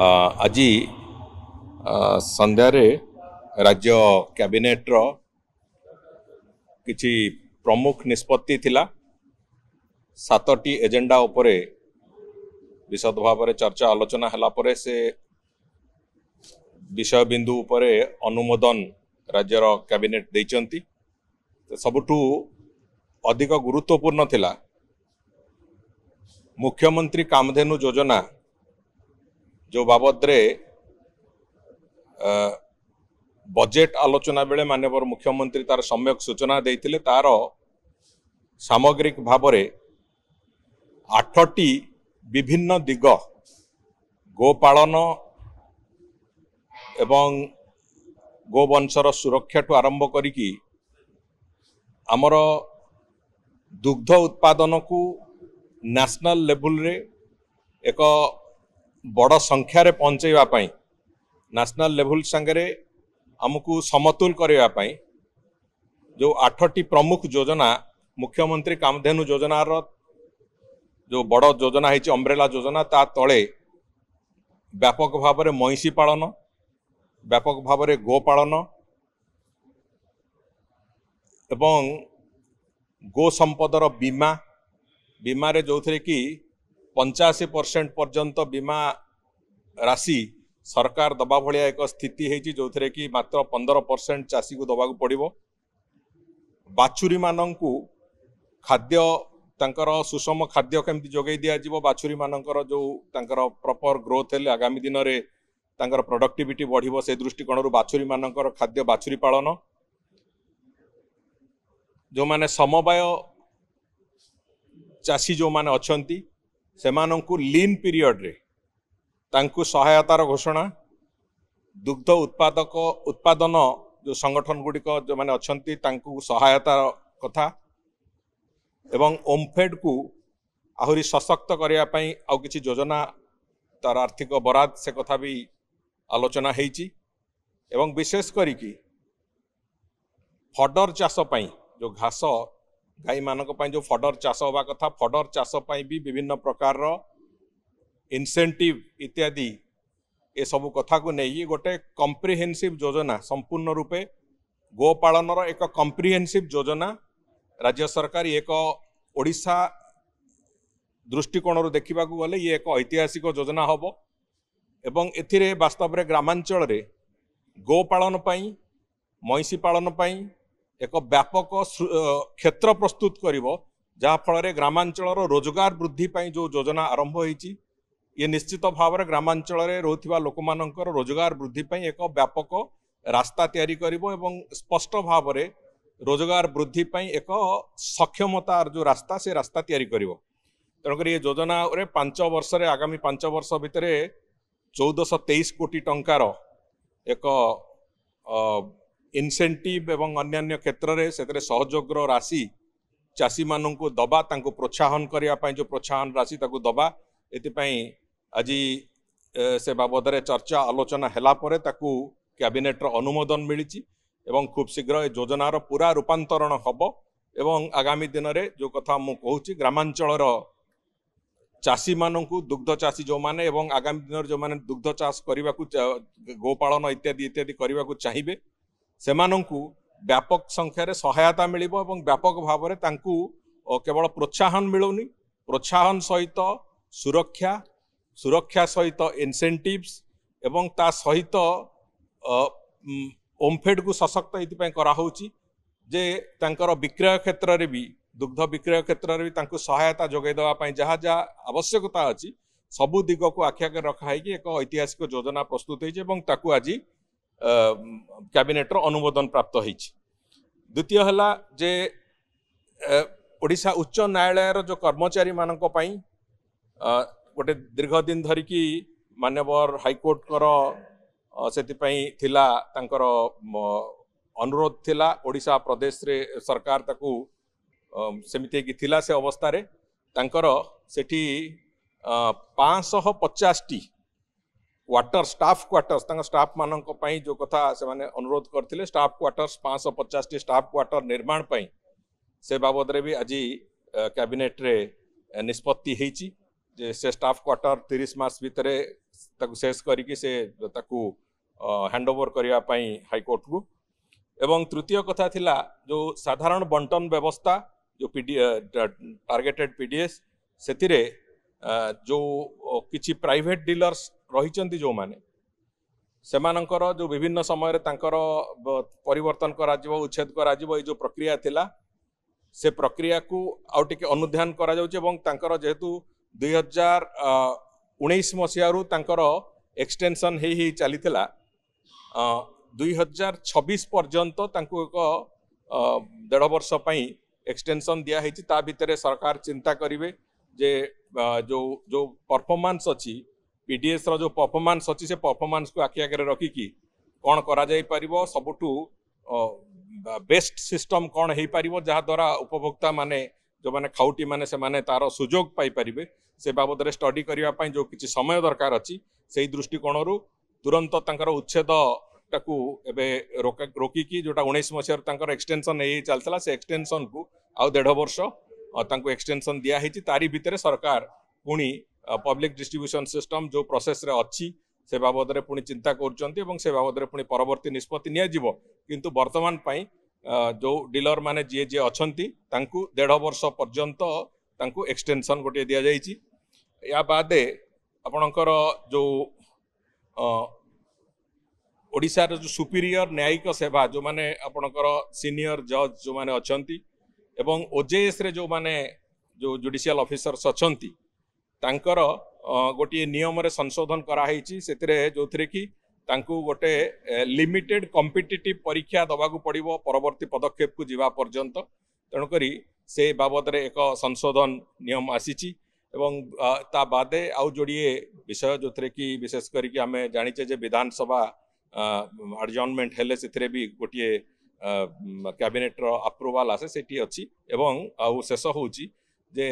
आज संध्यारे राज्य कैबिनेट रो किछि प्रमुख निष्पत्ति थिला। 7टी एजेंडा उपरे विशद भाव में चर्चा आलोचना हला परे से विषय बिंदु उपरे अनुमोदन राज्यर कैबिनेट देइचंती। सबुठु अधिक गुरुत्वपूर्ण थिला मुख्यमंत्री कामधेनु योजना जो बाबद रे बजेट आलोचना बेले माननीय मुख्यमंत्री तार सम्यक सूचना देइथिले। तार सामग्रिक भाव में 8टी विभिन्न दिग गोपालन एवं गोवंशर सुरक्षा ठू आरंभ करिकी आमर दुग्ध उत्पादन को नेशनल लेवल रे एक बड़ संख्यार पहुंचेवा पाई नेशनल लेवल संगे आमको समतुल करने पाई जो 8टी प्रमुख योजना मुख्यमंत्री कामधेनु योजनार जो बड़ योजना है अम्ब्रेला योजना ता तले व्यापक भाव में महिषी पालन, व्यापक भाव में गोपालन एवं गो संपदर बीमा बीमा रे जो थे कि 85% पर्यंत बीमा राशि सरकार दबा भलिया एक स्थिति है जो थे कि मात्र 15% चाषी को दबा पड़ो। बाछुरी मानंकु खाद्य तांकर सुषम खाद्य केमती जोगई दिया जीवो। बाछुरी मानंकर जो तांकर प्रॉपर ग्रोथ है आगामी दिन रे तांकर प्रोडक्टिविटी बढ़िबो से दृष्टिकोण बाछुरी मानंकर खाद्य बाछुरी पालन जो माने समवाय चाषी जो माने अछंती सेमानंकु लीन पीरियड रे तांकु सहायतार घोषणा। दुग्ध उत्पादक उत्पादन जो संगठन गुड़िक जो माने अछंती तांकु सहायता कथा एवं ओमफेड को आहुरी सशक्त करने पई आउ किछि योजना तार आर्थिक बराद से कथा भी आलोचना हेची। एवं विशेष करी कि फडर चाष पई जो घास गाई मानक पई जो फडर चाष होबा कथा फडर चाष पई भी विभिन्न प्रकार रो इंसेंटिव इत्यादि ए सब कथा को नहीं गोटे कम्प्रिहेन्सिव योजना संपूर्ण रूपे गोपालन एक कम्प्रिहेन्सिव योजना राज्य सरकार एक ओडिशा दृष्टिकोण देखा गले ये एक ऐतिहासिक योजना हम एवं एथिरे वास्तव में ग्रामांचल रे गोपालन पई महिषी पालन पई एक व्यापक क्षेत्र प्रस्तुत करिवो जहा फल ग्रामांचल रोजगार वृद्धि पई जो योजना आरंभ होईची ये निश्चित भाव में ग्रामांचल रे रोथिबा लोक मानकर रोजगार वृद्धि पई एक व्यापक रास्ता तैयारी करिवो एवं स्पष्ट भाव में रोजगार वृद्धि पई एक सक्षमतार जो रास्ता से रास्ता तैयारी करिवो। तेणुकर ये योजना रे 5 वर्ष रे आगामी 5 वर्ष भितर 1423 कोटी टंकार एक इनसेंटिव एवं अन्यान्य क्षेत्र में से सहयोग राशि चाषी मानू दबा तांको प्रोत्साहन करने जो प्रोत्साहन राशि ताको दबा एतिपाई आज से बाबद चर्चा आलोचना हैला परे ताकू कैबिनेट अनुमोदन मिली एवं खूब शीघ्र ए योजनार पूरा रूपांतरण हम एवं आगामी दिन में जो कथा मु कहूँ ग्रामांचल चाषी मानू दुग्ध चाषी जो माने एवं आगामी दिन जो माने दुग्ध चाष करने को गोपालन इत्यादि इत्यादि करने को चाहिए सेमानंकु व्यापक संख्यार सहायता मिलिबो एवं व्यापक भाव में तांकु केवल प्रोत्साहन मिलुनी प्रोत्साहन सहित सुरक्षा सुरक्षा सहित इनसेंटिव्स एवं ता सहित ओमफेड को सशक्त इतिपाई कराहोची जे तांकर विक्रय क्षेत्र रे भी दुग्ध विक्रय क्षेत्र रे भी तांकु सहायता जोगै देवा पई जहाँ जहाँ आवश्यकता अछि सबु दिग को आखि आगे रखा है कि एक ऐतिहासिक योजना प्रस्तुत होइछ एवं ताकु आज कैबिनेट अनुमोदन प्राप्त होइछ। द्वितीय हला जे ओडिशा उच्च न्यायालय जो कर्मचारी मानक पई गोटे दीर्घ दिन धरिकी मान्यवर हाईकोर्ट कर सेतिपई थिला तांकर अनुरोध थिला ओडिशा प्रदेश रे सरकार ताकू सेमिति कि थिला से अवस्था रे तांकर सेठी 550 क्वार्टर स्टाफ क्वार्टर्स स्टाफ मानक पई जो कथा से माने अनुरोध करथिले स्टाफ क्वार्टर्स 550 स्टाफ क्वार्टर निर्माण पई से बाबद रे भी आज कैबिनेट रे निष्पत्ति हेची जे से स्टाफ क्वार्टर 30 मास भितर ताकू शेष करिकी से ताकू हैंडओवर करने हाईकोर्ट को। एवं तृतीय कथा थिला जो साधारण बंटन व्यवस्था जो टारगेटेड पीडीएस से जो किछि प्राइवेट डीलर्स रही जो माने सेमानंकर जो विभिन्न समय परिवर्तन करा उच्छेद करा जो प्रक्रिया थिला से प्रक्रिया को आउ टिके अनुध्यान करा जाउछि एवं तांकर जेहेतु 2019 मसीहारू तांकर एक्सटेंशन ही चलीथिला 2026 पर्यंत तांको एक 1.5 वर्ष पई एक्सटेंशन दिया हेछि। ता भितरे सरकार चिंता करिवे जे जो जो परफॉर्मेंस अछि पीडीएस रो जो परफॉर्मेंस अछि से परफॉर्मेंस को आखि आगे रखिकी कौन करा जाई परिबो सबुठू बेस्ट सिस्टम कौन हो पार जहाँ द्वारा उपभोक्ता माने जो माने खाउटी माने से माने तार सुजोग पाई परिबे से बाबद स्टडी करने जो किसी समय दरकार अच्छी से दृष्टिकोण तुरंत तांकर उच्छेद टाकू एबे रोकिकी जोटा 19 मसीहार एक्सटेंशन नहीं चलता से एक्सटेंशन को आउ 1.5 वर्ष तांको एक्सटेंशन दिया है तारी भितर सरकार पुणी पब्लिक डिस्ट्रीब्यूशन सिस्टम जो प्रोसेस रे अच्छी से बाबद रे पुणी चिंता करुँच से बाबद रे पुणी परवर्ती निष्पत्ति नियाजिबो किंतु वर्तमान पाई जो डीलर माने जी जी अच्छी 1.5 वर्ष पर्यंत तांको एक्सटेंशन गोटे दि जाइए। या बादे आपणकर जो ओडिशार जो सुपीरियर न्यायिक सेवा जो माने आपणकर सीनियर जज जो माने अच्छी एवं ओजेएस रे जो माने जो जुडिशियल ऑफिसर्स अच्छी तांकर गोटे नियम रे संशोधन कराई जो कि तांकू गोटे लिमिटेड कॉम्पिटिटिव परीक्षा दबाकू पड़िबो परवर्ती पदक्षेप को जीवा पर्यंत तेणुकरी से बाबद रे एक संशोधन नियम आसीची एवं ता बादे आउ जोड़िए विषय जो कि विशेष करके आम जाचे जे विधानसभा एडजर्नमेंट हेले से भी गोटे कैबिनेट रो अप्रूवाल आसे सेठी अच्छी एवं आउ शेष होची जे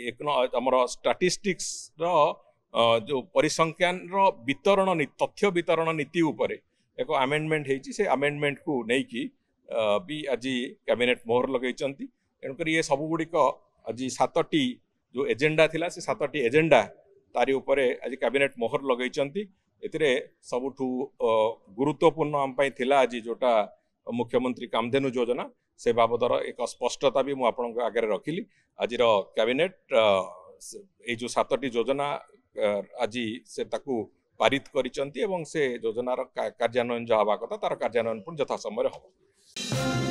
एक आमर स्टैटिस्टिक्स रो जो परिसंख्यान रो वितरण तथ्य वितरण नीति उपरे एक अमेंडमेंट होती से अमेंडमेंट को लेकिन भी आज कैबिनेट मोहर लगे तेणुक ये सबुगुड़िक आज 7टी जो एजेंडा थिला से 7टी एजेंडा तारी उपरे आज कैबिनेट मोहर लगे सबुठू गुरुत्वपूर्ण आम थिला आज जोटा मुख्यमंत्री कामधेनु योजना से बाबदर एक स्पष्टता भी मुझे आगे रखिली। आज कैबिनेट ये जो 7टी योजना आज से ताकू पारित करिसंती एवं से योजनार कार्यान्वयन जो हवा कथा तार कार्यान्वयन यथा समय हम।